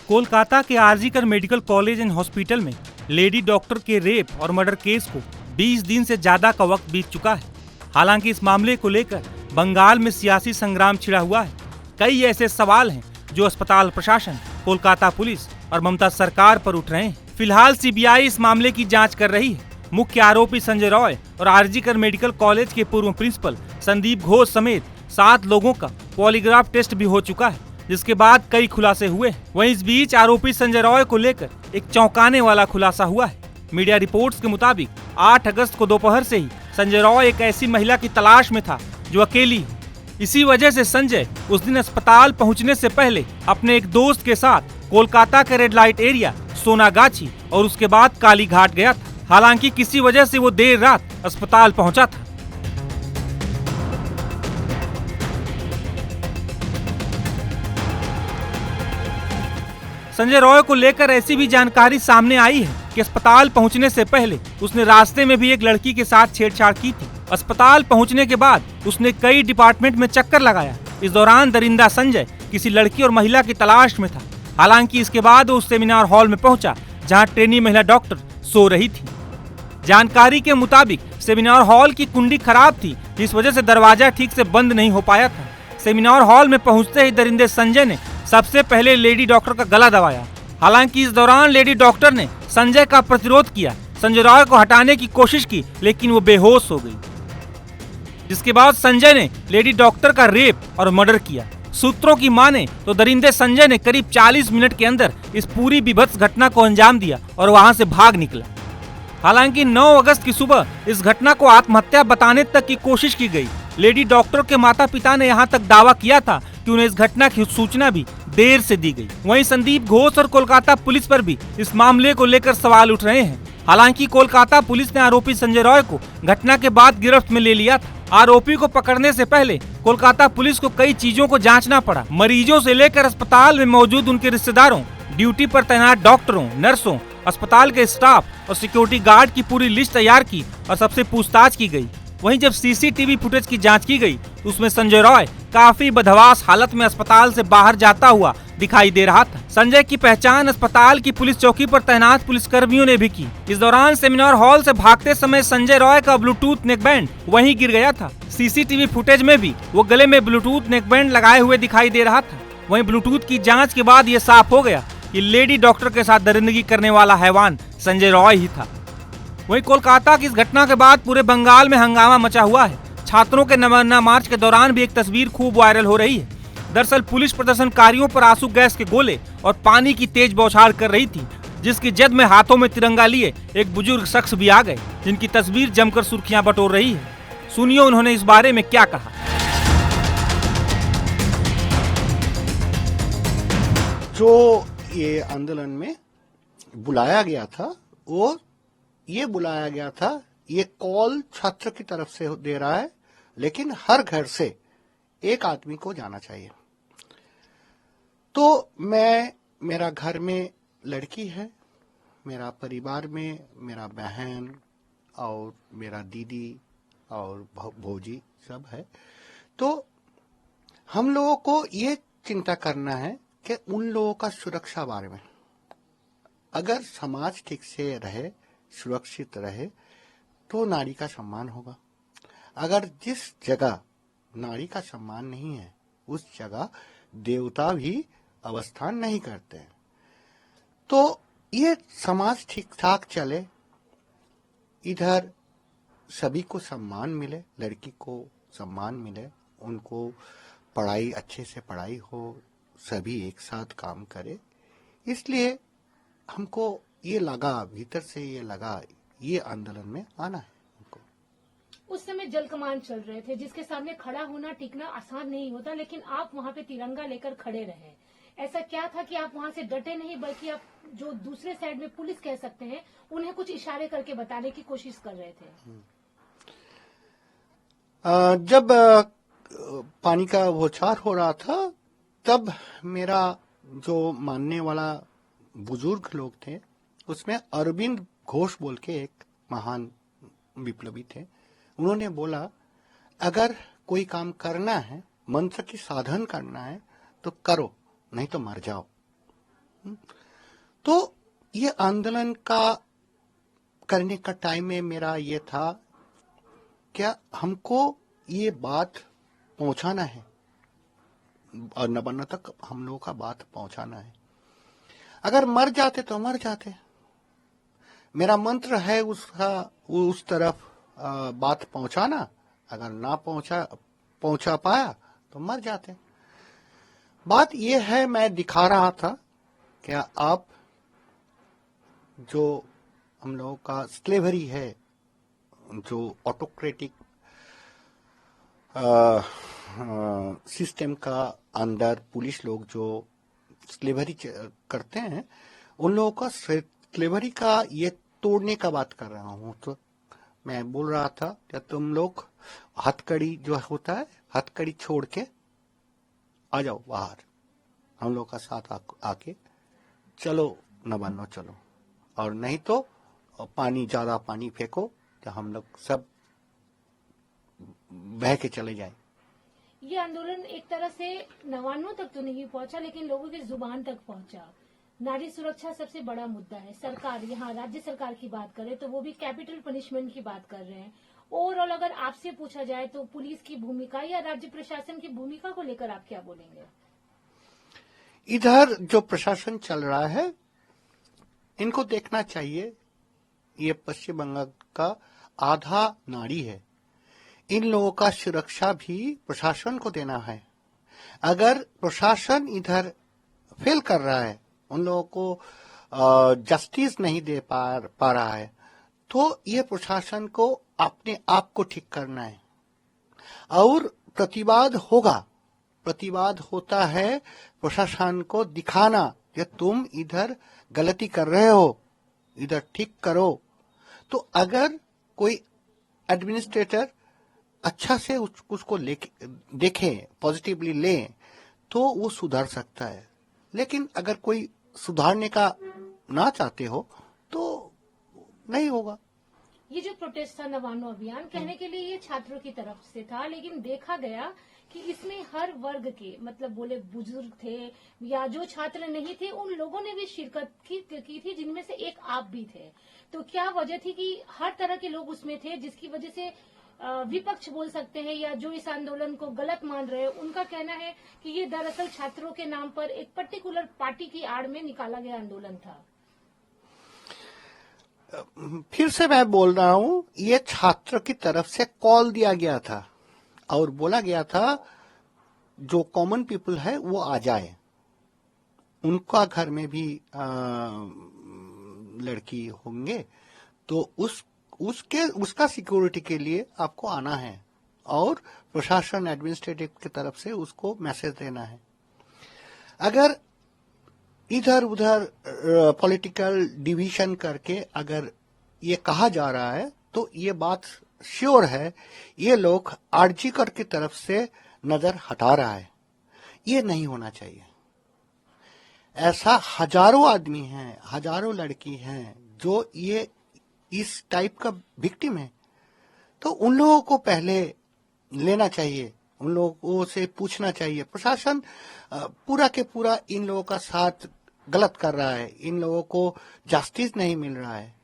कोलकाता के RG Kar medical college and hospital में lady doctor के रेप और मर्डर केस को 20 दिन से ज्यादा का वक्त बीत चुका है। हालांकि इस मामले को लेकर बंगाल में सियासी संग्राम छिड़ा हुआ है। कई ऐसे सवाल हैं जो अस्पताल प्रशासन, कोलकाता पुलिस और ममता सरकार पर उठ रहे हैं। फिलहाल सीबीआई इस मामले की जांच कर रही है। मुख्य आरोपी संजय रॉय और आरजीकर मेडिकल कॉलेज के पूर्व प्रिंसिपल संदीप घोष समेत 7 लोगों का पॉलीग्राफ टेस्ट भी हो चुका है, जिसके बाद कई खुलासे हुए। वहीं इस बीच आरोपी संजय रॉय को लेकर एक चौंकाने वाला खुलासा हुआ है। मीडिया रिपोर्ट्स के मुताबिक 8 अगस्त को दोपहर से ही संजय रॉय एक ऐसी महिला की तलाश में था जो अकेली है। इसी वजह से संजय उस दिन अस्पताल पहुंचने से पहले अपने एक दोस्त के साथ कोलकाता के रेड लाइट एरिया, सोनागाछी और उसके बाद काली घाट गया था। हालांकि किसी वजह से वो देर रात अस्पताल पहुंचा था। संजय रॉय को लेकर ऐसी भी जानकारी सामने आई है कि अस्पताल पहुंचने से पहले उसने रास्ते में भी एक लड़की के साथ छेड़छाड़ की थी। अस्पताल पहुंचने के बाद उसने कई डिपार्टमेंट में चक्कर लगाया। इस दौरान दरिंदा संजय किसी लड़की और महिला की तलाश में था। हालांकि इसके बाद वो उस सेमिनार हॉल में पहुंचा जहां ट्रेनी महिला डॉक्टर सो रही थी। जानकारी के मुताबिक सेमिनार हॉल की कुंडी खराब थी, जिस वजह से दरवाजा ठीक से बंद नहीं हो पाया था। सेमिनार हॉल में पहुंचते ही दरिंदे संजय ने सबसे पहले लेडी डॉक्टर का गला दबाया। हालांकि इस दौरान लेडी डॉक्टर ने संजय का प्रतिरोध किया। संजय रॉय को हटाने की कोशिश की, लेकिन वो बेहोश हो गई, जिसके बाद संजय ने लेडी डॉक्टर का रेप और मर्डर किया। सूत्रों की माने तो दरिंदे संजय ने करीब 40 मिनट के अंदर इस पूरी विभत्स घटना को अंजाम दिया और वहां से भाग निकला। हालांकि 9 अगस्त की सुबह इस घटना को आत्महत्या बताने तक की कोशिश की गई। लेडी डॉक्टर के माता पिता ने यहां तक दावा किया था कि उन्हें इस घटना की सूचना भी देर से दी गई। वहीं संदीप घोष और कोलकाता पुलिस पर भी इस मामले को लेकर सवाल उठ रहे हैं। हालांकि कोलकाता पुलिस ने आरोपी संजय रॉय को घटना के बाद गिरफ्त में ले लिया था। आरोपी को पकड़ने से पहले कोलकाता पुलिस को कई चीजों को जांचना पड़ा। मरीजों से लेकर अस्पताल में मौजूद उनके रिश्तेदारों, ड्यूटी पर तैनात डॉक्टरों, नर्सों, अस्पताल के स्टाफ और सिक्योरिटी गार्ड की पूरी लिस्ट तैयार की और सबसे पूछताछ की गई। वहीं जब सीसीटीवी फुटेज की जांच की गई तो उसमें संजय रॉय काफी बदहवास हालत में अस्पताल से बाहर जाता हुआ दिखाई दे रहा था। संजय की पहचान अस्पताल की पुलिस चौकी पर तैनात पुलिस कर्मियों ने भी की। इस दौरान सेमिनार हॉल से भागते समय संजय रॉय का ब्लूटूथ नेकबैंड वहीं गिर गया था। सीसीटीवी फुटेज में भी वो गले में ब्लूटूथ नेकबैंड लगाए हुए दिखाई दे रहा था। वहीं ब्लूटूथ की जाँच के बाद ये साफ हो गया कि लेडी डॉक्टर के साथ दरिंदगी करने वाला हैवान संजय रॉय ही था। वहीं कोलकाता की इस घटना के बाद पूरे बंगाल में हंगामा मचा हुआ है। छात्रों के नमरना मार्च के दौरान भी एक तस्वीर खूब वायरल हो रही है। दरअसल पुलिस प्रदर्शनकारियों पर आंसू गैस के गोले और पानी की तेज बौछार कर रही थी, जिसकी जद में हाथों में तिरंगा लिए एक बुजुर्ग शख्स भी आ गए, जिनकी तस्वीर जमकर सुर्खियां बटोर रही है। सुनिए उन्होंने इस बारे में क्या कहा। जो ये आंदोलन में बुलाया गया था, वो ये बुलाया गया था, ये कॉल छात्र की तरफ से दे रहा है, लेकिन हर घर से एक आदमी को जाना चाहिए। तो मेरा घर में लड़की है, मेरा परिवार में मेरा बहन और मेरा दीदी और भौजी सब है। तो हम लोगों को ये चिंता करना है कि उन लोगों का सुरक्षा बारे में, अगर समाज ठीक से रहे, सुरक्षित रहे, तो नारी का सम्मान होगा। अगर जिस जगह नारी का सम्मान नहीं है, उस जगह देवता भी अवस्थान नहीं करते हैं। तो ये समाज ठीक ठाक चले, इधर सभी को सम्मान मिले, लड़की को सम्मान मिले, उनको पढ़ाई अच्छे से पढ़ाई हो, सभी एक साथ काम करे। इसलिए हमको ये लगा, भीतर से ये लगा, ये आंदोलन में आना है हमको। उस समय जल कमान चल रहे थे, जिसके सामने खड़ा होना टिकना आसान नहीं होता, लेकिन आप वहाँ पे तिरंगा लेकर खड़े रहे। ऐसा क्या था कि आप वहाँ से डटे नहीं, बल्कि आप जो दूसरे साइड में पुलिस कह सकते हैं, उन्हें कुछ इशारे करके बताने की कोशिश कर रहे थे? जब पानी का बौछार हो रहा था, तब मेरा जो मानने वाला बुजुर्ग लोग थे, उसमें अरविंद घोष बोल के एक महान विप्लवी थे। उन्होंने बोला, अगर कोई काम करना है, मंत्र की साधन करना है, तो करो, नहीं तो मर जाओ। तो ये आंदोलन का करने का टाइम में मेरा ये था, क्या हमको ये बात पहुंचाना है और नवान्न तक हम लोगों का बात पहुंचाना है। अगर मर जाते तो मर जाते, मेरा मंत्र है उसका उस तरफ बात पहुंचाना। अगर ना पहुंचा पाया तो मर जाते। बात यह है, मैं दिखा रहा था क्या आप जो हम लोगों का स्लेवरी है, जो ऑटोक्रेटिक सिस्टम का अंदर पुलिस लोग जो स्लेवरी करते हैं, उन लोगों का स्लेवरी का ये तोड़ने का बात कर रहा हूँ। तो मैं बोल रहा था कि तुम लोग हथकड़ी जो होता है, हथकड़ी छोड़ के आ जाओ बाहर, हम लोग का साथ आके चलो नवान्न चलो, और नहीं तो पानी ज्यादा पानी फेंको तो हम लोग सब बह के चले जाए। ये आंदोलन एक तरह से नवान्नों तक तो नहीं पहुंचा, लेकिन लोगों की जुबान तक पहुंचा। नारी सुरक्षा सबसे बड़ा मुद्दा है। सरकार, यहाँ राज्य सरकार की बात करें तो वो भी कैपिटल पनिशमेंट की बात कर रहे हैं। ओवरऑल अगर आपसे पूछा जाए तो पुलिस की भूमिका या राज्य प्रशासन की भूमिका को लेकर आप क्या बोलेंगे? इधर जो प्रशासन चल रहा है, इनको देखना चाहिए, ये पश्चिम बंगाल का आधा नाड़ी है। इन लोगों का सुरक्षा भी प्रशासन को देना है। अगर प्रशासन इधर फेल कर रहा है, उन लोगों को जस्टिस नहीं दे पा रहा है, तो ये प्रशासन को अपने आप को ठीक करना है। और प्रतिवाद होगा, प्रतिवाद होता है प्रशासन को दिखाना कि तुम इधर गलती कर रहे हो, इधर ठीक करो। तो अगर कोई एडमिनिस्ट्रेटर अच्छा से उसको देखे, पॉजिटिवली ले, तो वो सुधार सकता है। लेकिन अगर कोई सुधारने का ना चाहते हो तो नहीं होगा। ये जो प्रोटेस्ट था नवान्नो अभियान, कहने के लिए ये छात्रों की तरफ से था, लेकिन देखा गया कि इसमें हर वर्ग के, मतलब बोले बुजुर्ग थे या जो छात्र नहीं थे, उन लोगों ने भी शिरकत की थी, जिनमें से एक आप भी थे। तो क्या वजह थी कि हर तरह के लोग उसमें थे, जिसकी वजह से विपक्ष बोल सकते हैं या जो इस आंदोलन को गलत मान रहे हैं, उनका कहना है कि ये दरअसल छात्रों के नाम पर एक पर्टिकुलर पार्टी की आड़ में निकाला गया आंदोलन था? फिर से मैं बोल रहा हूं, ये छात्र की तरफ से कॉल दिया गया था और बोला गया था जो कॉमन पीपल है वो आ जाए, उनका घर में भी लड़की होंगे, तो उसका सिक्योरिटी के लिए आपको आना है और प्रशासन एडमिनिस्ट्रेटिव की तरफ से उसको मैसेज देना है। अगर इधर उधर पॉलिटिकल डिवीजन करके अगर ये कहा जा रहा है, तो ये बात श्योर है ये लोग आरजीकर की तरफ से नजर हटा रहा है। ये नहीं होना चाहिए। ऐसा हजारों आदमी हैं, हजारों लड़की हैं जो ये इस टाइप का विक्टिम है, तो उन लोगों को पहले लेना चाहिए, उन लोगों से पूछना चाहिए। प्रशासन पूरा के पूरा इन लोगों का साथ गलत कर रहा है, इन लोगों को जस्टिस नहीं मिल रहा है।